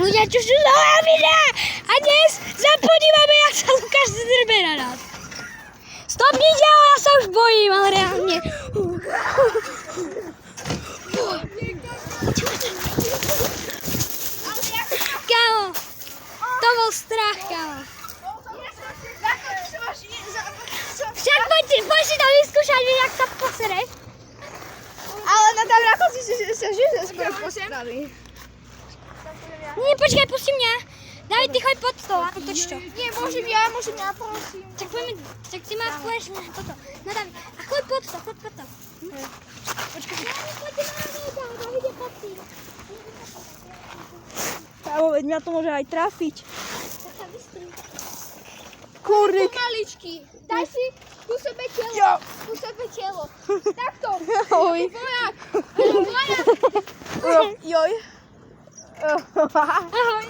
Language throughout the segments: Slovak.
Ľudia, čo sú nové videa a dnes sa podívame, jak sa Lukáš zdrbe na nás. Stopnite ho, ja sa už bojím, ale reálne. Kámo, to bol strach, kámo. Však poď si to vyskúšať, vieš, jak sa posereš. Ale na tam ako si sa žije skoro postaví. Nie, počkaj, pusti mňa. David, ty choď pod stôl, ako toč to. Nie, môžem ja, prosím. Tak poďme, tak ty máš pôjdeš na toto. No David, a choď pod stôl, choď pod stôl. Počkaj. David je pod tým. Kámo, veď mňa to môže aj trafiť. Tak sa vystri. Kurník. Pomaličky. Daj si ku sebe telo. Jo. Ku sebe telo. Takto. Ahoj. Vojak. Vojak. Joj. Ahoj.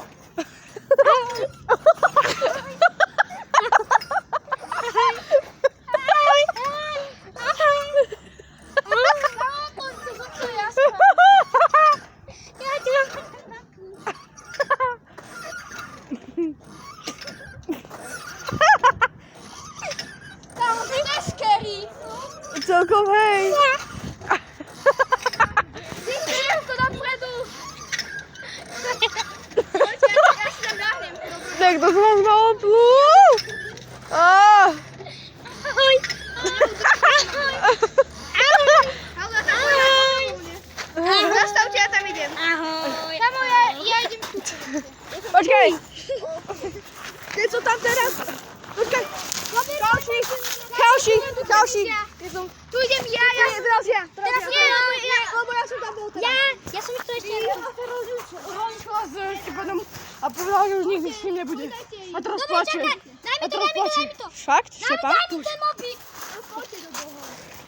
Celkom hej. Vyhriem to dopredu. Ja si tam dáhnem. Tak to som malo plú. Ahoj. Zastavte, ja tam idem. Ahoj. Kamo, ja idem tu. Počkaj. Keď som tam teraz. Počkaj. Ďalší. Tu idem ja. Teraz ja. Teraz nie, Lebo ja som tam bol teraz. Ja som to ešte... A povedal, že už nikdy s ním nebude. A teraz plače. Daj mi to. Fakt? Šepa? Daj mi ten mobil.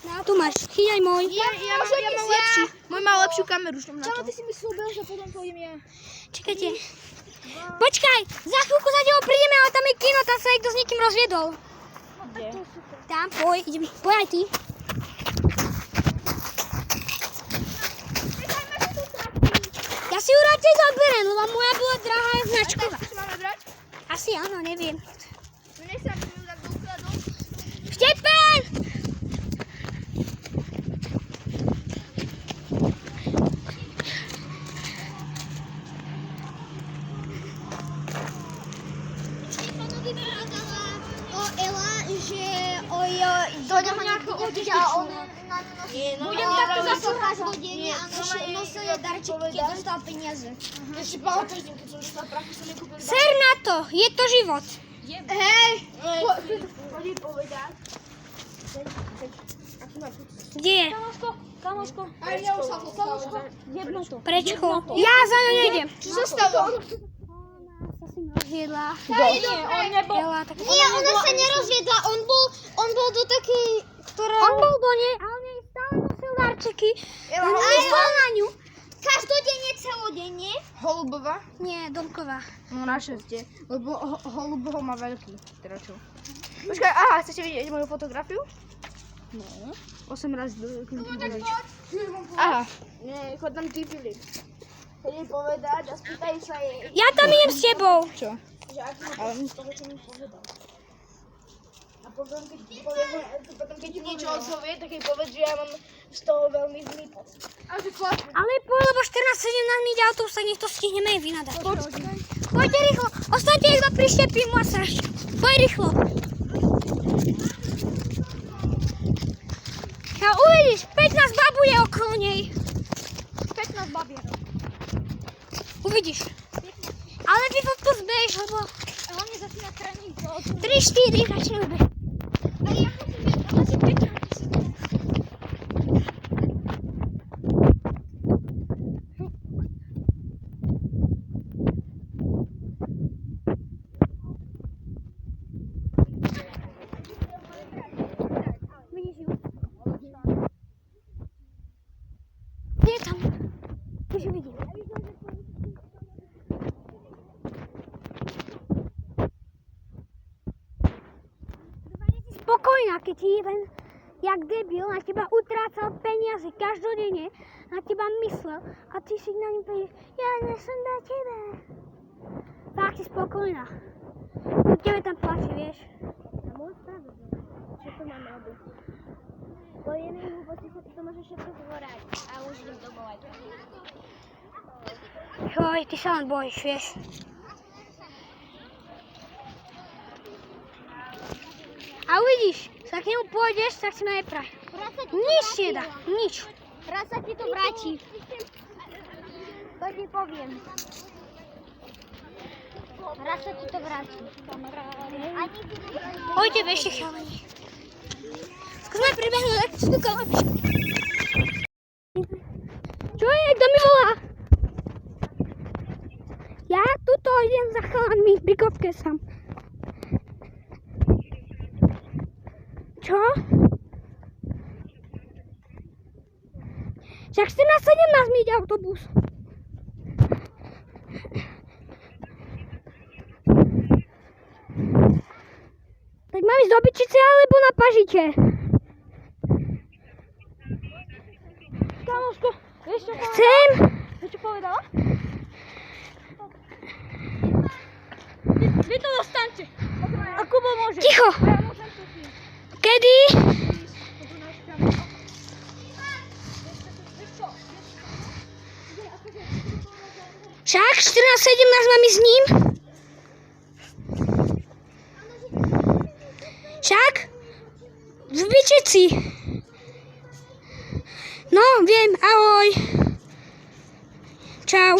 No, tu máš. Chyťaj môj. Ja mám lepší. Môj má lepšiu kameru. Čalo, ty si myslel, že potom pôjdem ja. Čakajte. Počkaj, za chvíľku za tebou prídeme, ale tam je kino, tam sa niekto s niekým rozviedol. Kde? Tam, poď aj ty. Ja si ju radšej zoberiem, lebo moja bola drahá je značková. Čo máme brať? Asi áno, neviem. Nech sa mi ju tak dokladol. Štepan! Dojdem nejakého odtiaľ a on na ňu nosí. Budem takto zaslúchať hodenie a nosil je darčeky, keď dostal peniaze. Ešte pamätáš, keď som dostal prachy, som nekúpil. Ser na to, je to život. Hej! Chodí povedať. Kde je? Kamoško. Aj mňa už sa to stalo. Jedno to. Prečko? Ja za ňou nejdem. Čo sa stalo? Ona sa si rozviedla. On nebol. Nie, ona sa nerozviedla, on bol do takej, ktorá... On bol do nej, ale nej stále nosil darčeky. Myslel na ňu. Každodenne, celodenne. Holubová? Nie, Domková. No na šeste, lebo holuboho má veľký. Teda čo? Počkaj, aha, chcete vidieť moju fotografiu? No. 8 raz do knihy. Aha. Nie, chod tam ty, Filip. Chodí povedať a spýtaj sa jej. Ja tam idem s tebou. Čo? Že aký má z toho, čo mi povedal. A potom, keď ti niečo odzovie, tak jej povedz, že ja mám z toho veľmi zlý pocit. A že chlap. Ale poď, lebo 14:17 ide autobus, tak nech to stihneme aj vynadať. Poďte rýchlo, ostaňte iba prištepím mu a sraž. Poď rýchlo. A uvidíš, 15 babu je okolo nej. 15 babier. Uvidíš. Ale ty fotku zbeješ, lebo Hlavne začína tréning. 3-4 začnú bežať. Ale ja chcem byť, ale si 5. Vidíš ju? Kde je tam? Už ju vidím. Spokojná, keď ti len jak debil na teba utrácal peniaze každodenne, na teba myslel a ty si na ňu povieš, ja nesem do teba. Tak si spokojná. Tebe tam plače, vieš. A môj spravedlný. Čo to mám robiť? Po jednej hlúposti sa to môže všetko zvorať. A už idem domov aj. Joj, ty sa len bojíš, vieš. A uvidíš, sa k nemu pôjdeš, tak si ma nepraj. Nič ti dá, nič. Raz sa ti to vráti. To ti poviem. Raz sa ti to vráti. Ani ti to vráti. Pojďte ešte chalani. Skúsme pribehnúť tak tú kalapičku. Čo je, kto mi volá? Ja tuto idem za chalanmi pri kopke sám. Čo? Však 14:17 mi ide autobus. Tak mám ísť do Byčice alebo na Pažite? Kamoško, vieš čo povedala? Chcem. Vieš čo povedala? Vy to dostaňte. A Kubo môže. Ticho. Ja môžem to s ním. Kedy? Však 14:17 mám ísť s ním. Však? V Byčici. No, viem, ahoj. Čau.